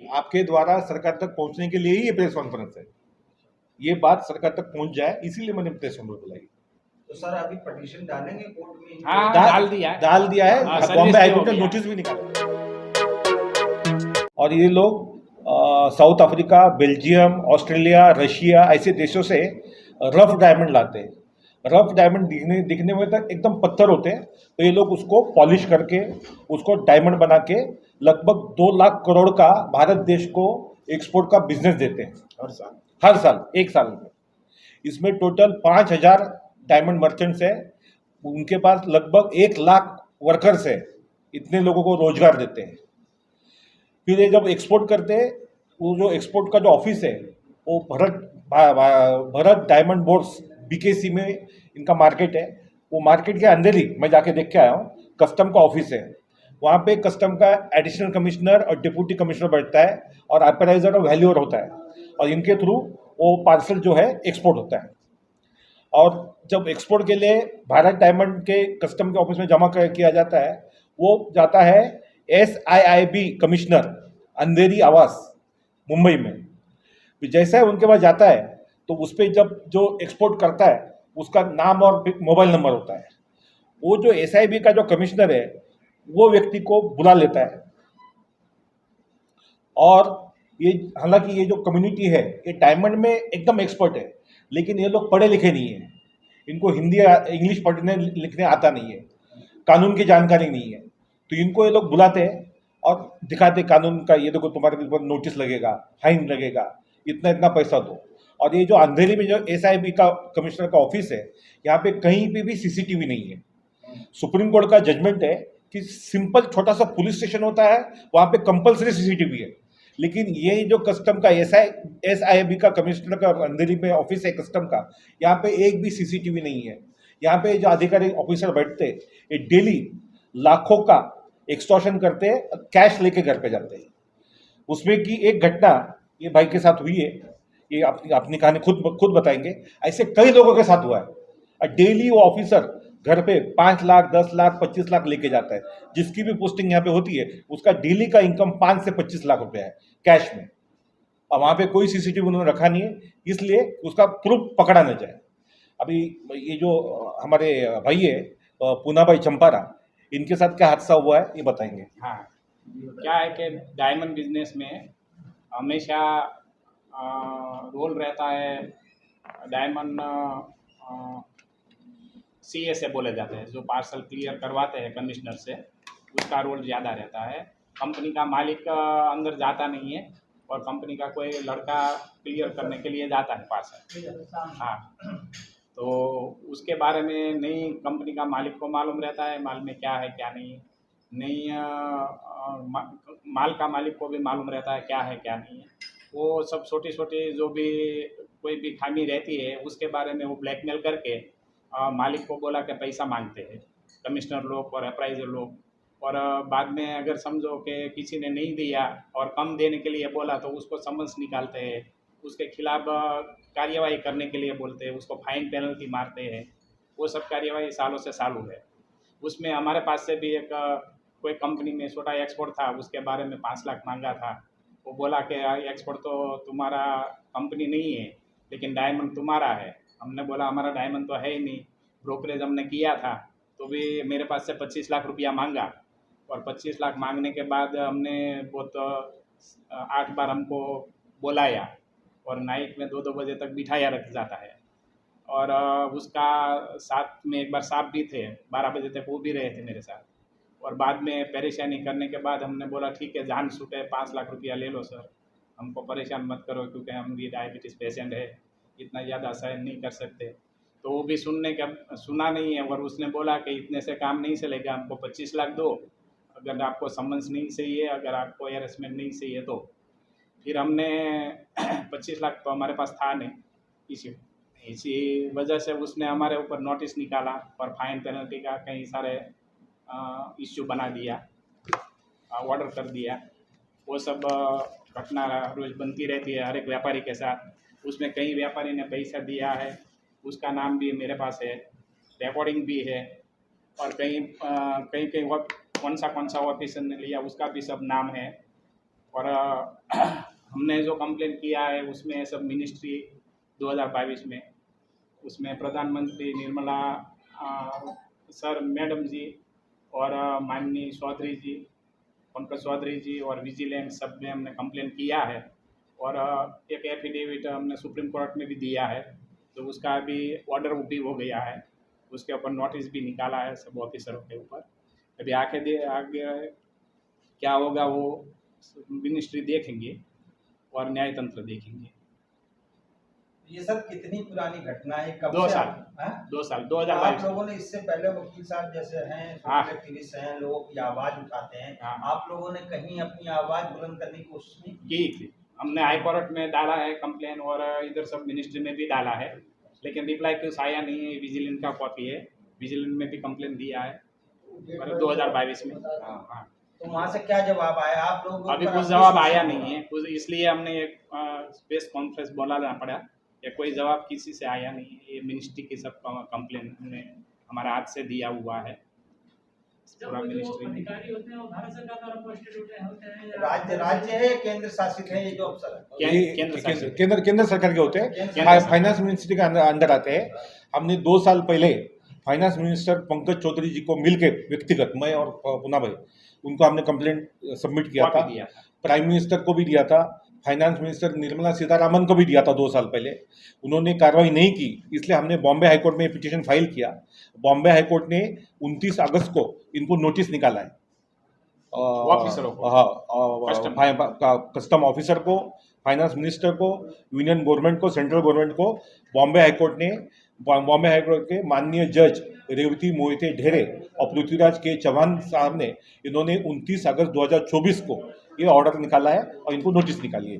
आपके द्वारा सरकार तक पहुंचने के लिए ही ये प्रेस कॉन्फ्रेंस है। ये बात सरकार तक पहुंच जाए इसीलिए मैंने प्रेस कॉन्फ्रेंस बुलाई। तो सर अभी पिटीशन डालेंगे कोर्ट में? हाँ, डाल दिया है। बॉम्बे हाईकोर्ट ने नोटिस भी निकाला। और ये लोग south Africa, Belgium, Australia, Russia ऐसे देशों से रफ डायमंड लाते हैं। रफ डायमंड दिखने में तो एकदम पत्थर होते हैं, तो ये लोग उसको पॉलिश करके उसको डायमंड बना के लगभग 2 लाख करोड़ का भारत देश को एक्सपोर्ट का बिजनेस देते हैं हर साल 1 साल में। इसमें टोटल 5,000 डायमंड मर्चेंट्स हैं, उनके पास लगभग 1 लाख वर्कर्स है, इतने लोगों को रोजगार देते हैं। फिर ये जब एक्सपोर्ट करते हैं, वो जो एक्सपोर्ट का जो ऑफिस है वो भरत डायमंड बोर्ड्स बीकेसी में इनका मार्केट है। वो मार्केट के अंदर ही मैं जाके देख के आया हूँ, कस्टम का ऑफिस है। वहाँ पे कस्टम का एडिशनल कमिश्नर और डिप्टी कमिश्नर बैठता है और अप्राइजर और वैल्यूअर होता है, और इनके थ्रू वो पार्सल जो है एक्सपोर्ट होता है। और जब एक्सपोर्ट के लिए भारत डायमंड के कस्टम के ऑफिस में जमा किया जाता है, वो जाता है SIIB कमिश्नर अंधेरी आवास मुंबई में। जैसा है उनके पास जाता है तो उस पर जब जो एक्सपोर्ट करता है उसका नाम और मोबाइल नंबर होता है। वो जो SIB का जो कमिश्नर है वो व्यक्ति को बुला लेता है। और ये हालांकि ये जो कम्युनिटी है ये डायमंड में एकदम एक्सपर्ट है, लेकिन ये लोग पढ़े लिखे नहीं है, इनको हिंदी इंग्लिश पढ़ने लिखने आता नहीं है, कानून की जानकारी नहीं है। तो इनको ये लोग बुलाते हैं और दिखाते कानून का, ये देखो तुम्हारे ऊपर नोटिस लगेगा, फाइन लगेगा, इतना इतना पैसा दो। और ये जो अंधेरी में जो SIB का कमिश्नर का ऑफिस है, यहाँ पे कहीं पे भी CCTV नहीं है। सुप्रीम कोर्ट का जजमेंट है कि सिंपल छोटा सा पुलिस स्टेशन होता है, वहाँ पे कंपलसरी CCTV है, लेकिन ये जो कस्टम का SIB का कमिश्नर का अंधेरी में ऑफिस है कस्टम का, यहाँ पे एक भी CCTV नहीं है। यहाँ पे जो अधिकारी ऑफिसर बैठते हैं ये डेली लाखों का एक्सटॉर्शन करते हैं, कैश लेके घर पे जाते हैं। उसमें की एक घटना ये भाई के साथ हुई है, ये अपनी कहानी खुद बताएंगे। ऐसे कई लोगों के साथ हुआ है। डेली वो ऑफिसर घर पे 5 लाख, 10 लाख, 25 लाख लेके जाता है। जिसकी भी पोस्टिंग यहाँ पे होती है उसका डेली का इनकम 5 से 25 लाख रुपया है कैश में, और वहाँ पे कोई CCTV उन्होंने रखा नहीं है, इसलिए उसका प्रूफ पकड़ा न जाए। अभी ये जो हमारे भाई है पूना भाई चंपारा, इनके साथ क्या हादसा हुआ है ये बताएंगे। हाँ, क्या है कि डायमंड बिजनेस में हमेशा रोल रहता है, डायमंड CA से बोले जाते हैं, जो पार्सल क्लियर करवाते हैं कमिश्नर से, उसका रोल ज़्यादा रहता है। कंपनी का मालिक अंदर जाता नहीं है, और कंपनी का कोई लड़का क्लियर करने के लिए जाता है पार्सल। हाँ, तो उसके बारे में नहीं कंपनी का मालिक को मालूम रहता है माल में क्या है क्या नहीं माल का मालिक को भी मालूम रहता है क्या है क्या नहीं है। वो सब छोटी छोटी जो भी कोई भी खामी रहती है उसके बारे में वो ब्लैकमेल करके मालिक को बोला कि पैसा मांगते हैं कमिश्नर लोग और अप्राइजर लोग। और बाद में अगर समझो कि किसी ने नहीं दिया और कम देने के लिए बोला तो उसको समन्स निकालते हैं, उसके खिलाफ कार्यवाही करने के लिए बोलते हैं, उसको फाइन पेनल्टी मारते हैं। वो सब कार्यवाही सालों से चालू है। उसमें हमारे पास से भी एक कोई कंपनी में छोटा एक्सपोर्ट था, उसके बारे में 5 लाख मांगा था। वो बोला कि एक्सपोर्ट तो तुम्हारा कंपनी नहीं है लेकिन डायमंड तुम्हारा है। हमने बोला हमारा डायमंड तो है ही नहीं, ब्रोकरेज हमने किया था तो भी मेरे पास से 25 लाख रुपया मांगा, और 25 लाख मांगने के बाद हमने बहुत 8 बार हमको बुलाया और नाइट में 2-2 बजे तक बिठाया रख जाता है। और उसका साथ में एक बार साहब भी थे, 12 बजे तक वो भी रहे थे मेरे साथ। और बाद में परेशानी करने के बाद हमने बोला ठीक है जान छूटे 5 लाख रुपया ले लो सर, हमको परेशान मत करो क्योंकि हम भी डायबिटीज़ पेशेंट है, इतना ज़्यादा सहन नहीं कर सकते। तो वो भी सुना नहीं है, और उसने बोला कि इतने से काम नहीं चलेगा, हमको 25 लाख दो, अगर आपको समन्स नहीं चाहिए, अगर आपको हेरेसमेंट नहीं चाहिए तो। फिर हमने 25 लाख तो हमारे पास था नहीं, इसी वजह से उसने हमारे ऊपर नोटिस निकाला और फाइन पेनल्टी का कई सारे इश्यू बना दिया, ऑर्डर कर दिया। वो सब घटना रोज़ बनती रहती है हर एक व्यापारी के साथ। उसमें कई व्यापारी ने पैसा दिया है, उसका नाम भी मेरे पास है, रिकॉर्डिंग भी है, और कई कौन सा ऑफिसर ने लिया उसका भी सब नाम है। और हमने जो कंप्लेन किया है उसमें सब मिनिस्ट्री 2022 में, उसमें प्रधानमंत्री निर्मला सर मैडम जी और माननीय चौधरी जी, पंकज चौधरी जी और विजिलेंस सब में हमने कंप्लेन किया है। और एक एफिडेविट हमने सुप्रीम कोर्ट में भी दिया है, तो उसका भी ऑर्डर भी हो गया है, उसके ऊपर नोटिस भी निकाला है सब ऑफिसरों के ऊपर। अभी आगे क्या होगा वो मिनिस्ट्री देखेंगे और न्याय तंत्र देखेंगे। ये सर कितनी पुरानी घटना है, कब 2 से साल, हाँ? 2 साल आप 2022 लोगों ने इससे पहले वकील साहब जैसे हैं, हाँ। एक्टिविस्ट हैं, लोगों की आवाज उठाते हैं, हाँ। आप लोगों ने कहीं अपनी आवाज बुलंद करने की कोशिश नहीं की? की थी, हमने हाई कोर्ट में डाला है कंप्लेन और इधर सब मिनिस्ट्री में भी डाला है, लेकिन रिप्लाई कुछ आया नहीं है। विजिलेंस का कॉपी है, विजिलेंस में भी कंप्लेन दिया है 2022 में। हाँ। तो वहाँ से क्या जवाब आया आप लोगों अभी पर? कुछ जवाब आया नहीं है, कुछ इसलिए हमने एक प्रेस कॉन्फ्रेंस बोलाना पड़ा या कोई जवाब किसी से आया नहीं है। ये मिनिस्ट्री की सब कंप्लेन हमने हमारा हाथ से दिया हुआ है पूरा मिनिस्ट्री में। अधिकारी होते हैं वो भारत सरकार द्वारा पोस्टेड होते हैं या राज्य है, केंद्र शासित है ये जो अफसर है? ये केंद्र सरकार के होते हैं, केंद्र फाइनेंस मिनिस्ट्री के अंदर आते हैं। हमने 2 साल पहले फाइनेंस मिनिस्टर पंकज चौधरी जी को मिलकर व्यक्तिगत, मैं और पूना भाई, उनको हमने कंप्लेंट सबमिट किया था। प्राइम मिनिस्टर को भी दिया था, फाइनेंस मिनिस्टर निर्मला सीतारामन को भी दिया था 2 साल पहले। उन्होंने कार्रवाई नहीं की, इसलिए हमने बॉम्बे हाईकोर्ट में पिटीशन फाइल किया। बॉम्बे हाईकोर्ट ने 29 अगस्त को इनको नोटिस निकाला है, ऑफिसरों को, कस्टम ऑफिसर को, फाइनेंस मिनिस्टर को, यूनियन गवर्नमेंट को, सेंट्रल गवर्नमेंट को। बॉम्बे हाईकोर्ट के माननीय जज रेवती मोहिते ढेरे और पृथ्वीराज के चौहान साहब ने इन्होंने 29 अगस्त 2024 को ये ऑर्डर निकाला है और इनको नोटिस निकाली है।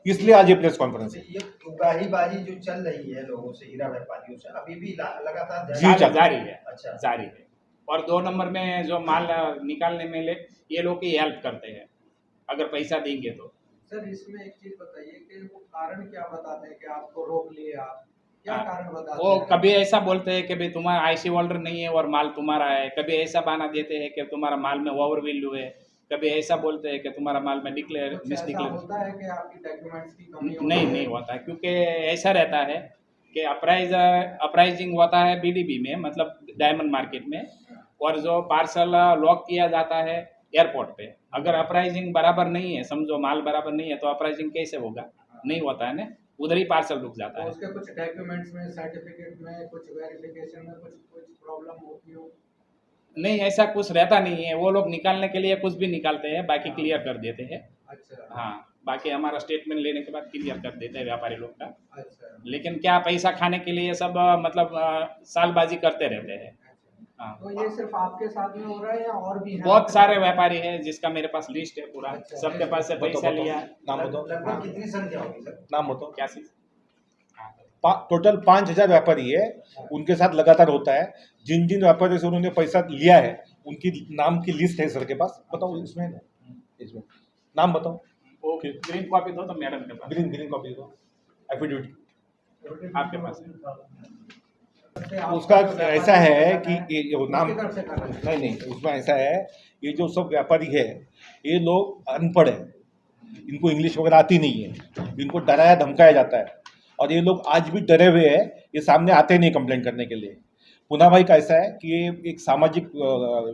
इसलिए आज ये प्रेस कॉन्फ्रेंस है। ये उगाहीबाजी जो चल रही है लोगों से, हीरा व्यापारियों से, अभी भी लगातार जारी है। अच्छा, जारी है। और 2 नंबर में जो माल निकालने में ये लोग ही हेल्प करते हैं अगर पैसा देंगे तो। सर इसमें एक चीज बताइए कि वो कारण क्या बताते हैं कि आपको रोक लिया, क्या कारण बताते वो हैं? कभी ऐसा बोलते हैं कि भाई तुम्हारा आईसी होल्डर नहीं है और माल तुम्हारा है, कभी ऐसा बहाना देते हैं कि तुम्हारा माल में ओवर वैल्यू है, कभी ऐसा बोलते हैं कि तुम्हारा माल में डिक्लेयर कुछ मिस ऐसा डिक्लेयर होता है कि आपकी डॉक्यूमेंट्स की कमी नहीं होता, क्योंकि ऐसा रहता है कि अप्राइजिंग होता है बीडीबी में, मतलब डायमंड मार्केट में, और जो पार्सल लॉक किया जाता है एयरपोर्ट पे। अगर अप्राइजिंग बराबर नहीं है, समझो माल बराबर नहीं है, तो अप्राइजिंग कैसे होगा? नहीं होता है ना, उधर ही पार्सल रुक जाता तो है। उसके कुछ डॉक्यूमेंट्स में, सर्टिफिकेट में, कुछ वेरिफिकेशन में कुछ प्रॉब्लम होती हो? नहीं, ऐसा कुछ रहता नहीं है। वो लोग निकालने के लिए कुछ भी निकालते हैं, बाकी क्लियर कर देते हैं। अच्छा। हाँ, बाकी हमारा स्टेटमेंट लेने के बाद क्लियर कर देते हैं व्यापारी लोग का। अच्छा। लेकिन क्या पैसा खाने के लिए सब मतलब सालबाजी करते रहते हैं। हाँ, तो ये सिर्फ आपके साथ में हो रहा है या और भी है? बहुत सारे व्यापारी हैं जिसका मेरे पास लिस्ट है पूरा, अच्छा, सबके पास से पैसा लिया है। नाम बताओ, लगभग कितनी संख्या होगी सर? नाम बताओ। क्या चीज? टोटल 5000 व्यापारी है, उनके साथ लगातार होता है। जिन जिन व्यापारियों से उन्होंने पैसा लिया है उनकी नाम की लिस्ट है सर के पास। बताओ इसमें नाम बताओ। वो ग्रीन कॉपी दो तो मैडम के पास, ग्रीन कॉपी दो, एफिडेविट आपके पास है। उसका ऐसा है कि ये नाम उसकी तरफ से कर रहे हैं। नहीं, उसमें ऐसा है, ये जो सब व्यापारी है ये लोग अनपढ़ है, इनको इंग्लिश वगैरह आती नहीं है, इनको डराया धमकाया जाता है और ये लोग आज भी डरे हुए हैं, ये सामने आते नहीं कंप्लेंट करने के लिए। पूना भाई का ऐसा है कि ये एक सामाजिक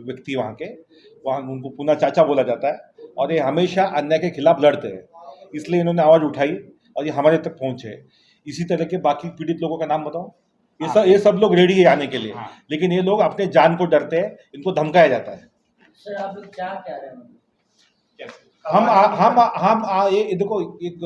व्यक्ति वहाँ उनको पूना चाचा बोला जाता है और ये हमेशा अन्याय के खिलाफ लड़ते हैं, इसलिए इन्होंने आवाज़ उठाई और ये हमारे तक पहुँचे। इसी तरह के बाकी पीड़ित लोगों का नाम बताओ। ये सब लोग रेडी है आने के लिए, लेकिन ये लोग अपने जान को डरते हैं, इनको धमकाया जाता है। सर आप लोग क्या कह रहे हैं? हम ये देखो, एक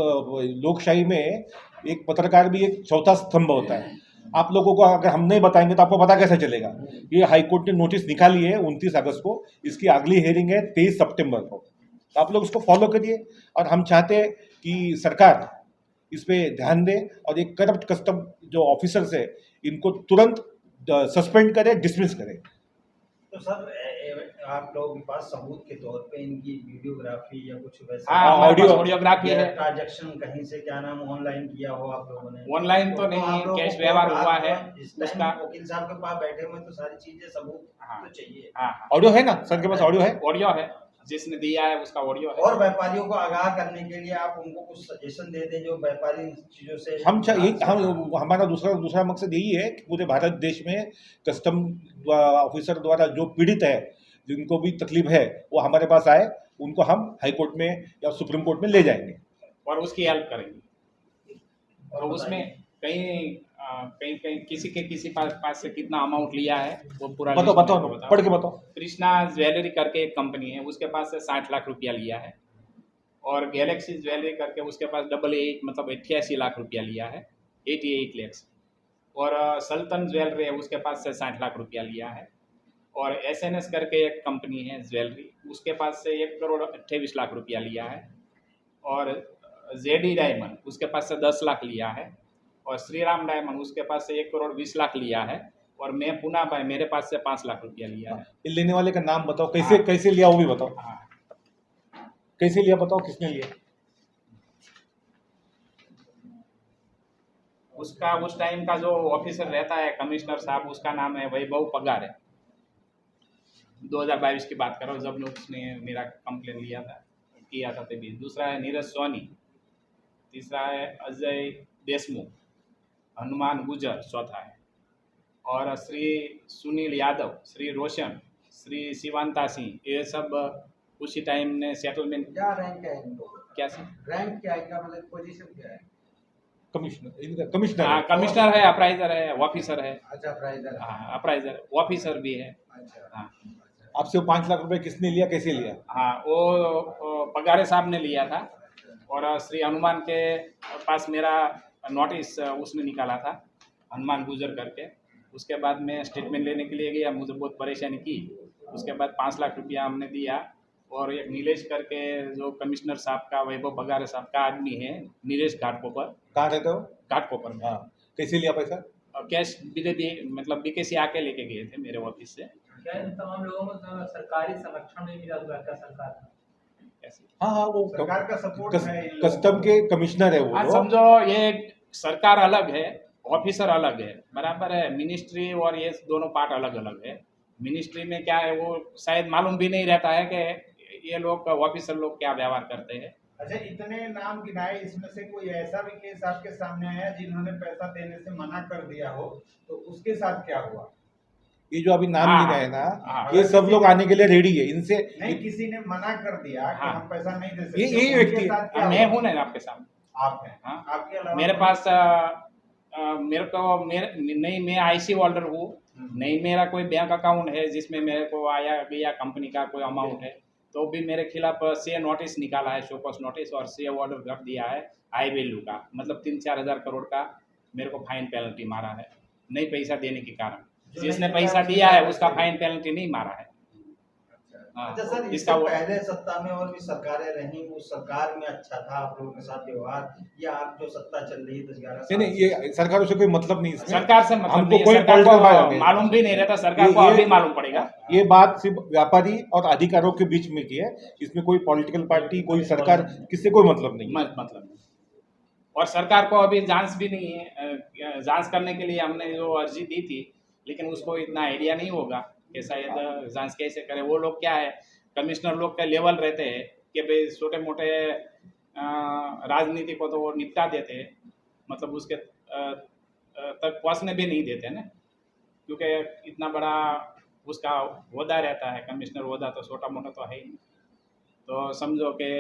लोकशाही में एक पत्रकार भी एक चौथा स्तंभ होता है। आप लोगों को अगर हम नहीं बताएंगे तो आपको पता कैसे चलेगा? ये हाईकोर्ट ने नोटिस निकाली है 29 अगस्त को, इसकी अगली हेयरिंग है 23 सितंबर को, तो आप लोग इसको फॉलो करिए। और हम चाहते हैं कि सरकार इस पे ध्यान दे और एक करप्ट कस्टम जो ऑफिसर्स है इनको तुरंत सस्पेंड करे, डिसमिस करे। तो सर आप लोगों के पास सबूत के तौर पे इनकी वीडियोग्राफी या कुछ वैसे ऑडियोग्राफी है, ट्रांजैक्शन कहीं से क्या नाम ऑनलाइन किया हो आप लोगों ने? ऑनलाइन तो नहीं, कैश व्यवहार हुआ है उसका। वकील साहब के पास बैठे हुए तो सारी चीजें सबूत तो चाहिए। हाँ, ऑडियो है ना सर के पास? ऑडियो है, ऑडियो है। जिसने दिया है उसका ऑडियो है। और व्यापारियों को आगाह करने के लिए आप उनको कुछ सजेशन दे दें जो व्यापारी इन चीजों से हम हमारा दूसरा मकसद यही है कि पूरे भारत देश में कस्टम ऑफिसर द्वारा जो पीड़ित है, जिनको भी तकलीफ है, वो हमारे पास आए, उनको हम हाई कोर्ट में या सुप्रीम कोर्ट में ले जाएंगे और उसकी हेल्प करेंगे। तो उसमें कहीं किसी पास से कितना अमाउंट लिया है वो पूरा बताओ लिस्ट बताओ मेरे को पढ़ के बताओ। कृष्णा ज्वेलरी करके एक कंपनी है, उसके पास से 60 लाख रुपया लिया है। और गैलेक्सी ज्वेलरी करके उसके पास 88 मतलब 88 लाख रुपया लिया है, 88 लैक्स। और सल्तन ज्वेलरी है, उसके पास से 60 लाख रुपया लिया है। और SNS करके एक कंपनी है ज्वेलरी, उसके पास से 1 करोड़ 28 लाख रुपया लिया है। और JD डायमंड उसके पास से 10 लाख लिया है। और श्रीराम डायमंड उसके पास से 1 करोड़ 20 लाख लिया है। और मैं पुनः भाई मेरे पास से 5 लाख रुपया लिया है। ये लेने वाले का नाम बताओ, हाँ। कैसे लिया वो भी बताओ, हाँ, कैसे लिया बताओ, किसने लिया। उसका उस टाइम का जो ऑफिसर रहता है कमिश्नर साहब, उसका नाम है वैभव पगार है। 2022 की बात करो जब उसने मेरा कंप्लेन किया था तभी। दूसरा है नीरज सोनी, तीसरा है अजय देशमुख, हनुमान गुजर चौथा है। और श्री सुनील यादव, श्री रोशन, श्री शिवांता सिंह, ये सब उसी टाइम ने सेटलमेंट। क्या रैंक है इनको? क्या सर? रैंक क्या है इनका, मतलब पोजीशन क्या है? कमिश्नर हाँ, कमिश्नर है, अप्राइजर है, ऑफिसर है। अच्छा, प्राइजर। हाँ, अप्राइजर ऑफिसर भी है। अच्छा। हाँ आपसे 5 लाख रुपए किसने लिया, कैसे लिया। हाँ, वो पगारे साहब ने लिया था। और श्री हनुमान के पास मेरा नोटिस उसने निकाला था, हनुमान गुजर करके। उसके बाद मैं स्टेटमेंट लेने के लिए गया, मुझे बहुत परेशानी की। उसके बाद 5 लाख रुपया हमने दिया। और एक नीलेश करके जो कमिश्नर साहब का, वैभव पगारे साहब का आदमी है, नीलेश घाटकोपर। कहाँ रहते हो। घाटकोपर में। हाँ, कैसे लिया पैसा। और कैश मतलब BKC आके लेके गए थे मेरे ऑफिस से। क्या इन तमाम लोगों को सरकारी संरक्षण नहीं मिला हुआ है सरकार का? ऐसे। हाँ, वो सरकार का सपोर्ट है इन लोगों कस्टम के कमिश्नर है वो हाँ, लोग। समझो ये सरकार अलग है, ऑफिसर अलग है, बराबर है। मिनिस्ट्री और ये दोनों पार्ट अलग अलग है। मिनिस्ट्री में क्या है वो शायद मालूम भी नहीं रहता है कि ये लोग ऑफिसर लोग क्या व्यवहार करते हैं। अच्छा, इतने नाम गिनाए, इसमें से कोई ऐसा भी केस आपके सामने आया जिन्होंने पैसा देने से मना कर दिया हो, तो उसके साथ क्या हुआ? ये जो अभी नाम हाँ, गिनाए ना, हाँ। ये सब लोग आने के लिए रेडी है। इनसे नहीं, किसी ने मना कर दिया कि हाँ। हम पैसा नहीं दे सकते, यही उनके व्यक्ति- साथ क्या मैं हुआ? हूँ ना आपके सामने। आप हैं। हाँ। आपके अलावा मेरे पास नहीं, मैं IC होल्डर हूँ, नहीं मेरा कोई बैंक अकाउंट है जिसमें मेरे को आया गया कंपनी का कोई अमाउंट है, तो भी मेरे खिलाफ से नोटिस निकाला है, शोकॉस नोटिस, और से ऑर्डर कर दिया है हाई वैल्यू का, मतलब 3-4 हज़ार करोड़ का मेरे को फाइन पेनल्टी मारा है, नहीं पैसा देने के कारण। जिसने पैसा दिया है उसका फाइन पेनल्टी नहीं मारा है। हाँ, अच्छा सर, इससे इसका पहले सत्ता में और भी सरकारें रही, उस सरकार में अच्छा था आप लोगों के साथ व्यवहार, या आप जो सत्ता चल रही है 10-11 साल नहीं, ये सरकारों से कोई मतलब नहीं इसमें। सरकार से मतलब हमको नहीं है, कोई सरकार political बात को नहीं। मालूम भी नहीं रहता, सरकार को ये- अभी मालूम पड़ेगा। ये बात सिर्फ व्यापारी और अधिकारियों के बीच में की है, इसमें कोई पॉलिटिकल पार्टी, कोई सरकार, किससे कोई मतलब नहीं है। मतलब नहीं। और सरकार को अभी जांच भी नहीं है, जांच करने के लिए हमने जो अर्जी दी थी, लेकिन उसको इतना आइडिया नहीं होगा कि शायद जांच कैसे करें। वो लोग क्या है, कमिश्नर लोग का लेवल रहते हैं कि भाई छोटे मोटे राजनीति को तो वो निपटा देते हैं, मतलब उसके तक पहुँचने भी नहीं देते ना, क्योंकि इतना बड़ा उसका ओहदा रहता है, कमिश्नर ओहदा तो छोटा मोटा तो है ही नहीं। तो समझो कि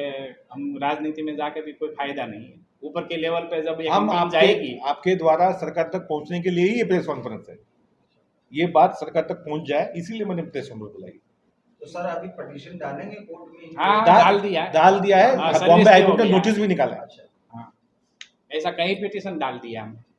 हम राजनीति में जाके भी कोई फायदा नहीं है। ऊपर के लेवल पे जब ये हम मीटिंग जाएगी, आपके द्वारा सरकार तक पहुंचने के लिए ही ये प्रेस कॉन्फ्रेंस है। ये बात सरकार तक पहुंच जाए, इसीलिए मैंने प्रेस कॉन्फ्रेंस बुलाई। तो सर अभी पिटीशन डालेंगे कोर्ट में? हाँ, डाल दिया है। डाल दिया है, हाँ, बॉम्बे हाई कोर्ट हो ने गया। नोटिस भी निकाला है। हाँ, ऐसा कहीं पिटीशन डाल दिया हमने।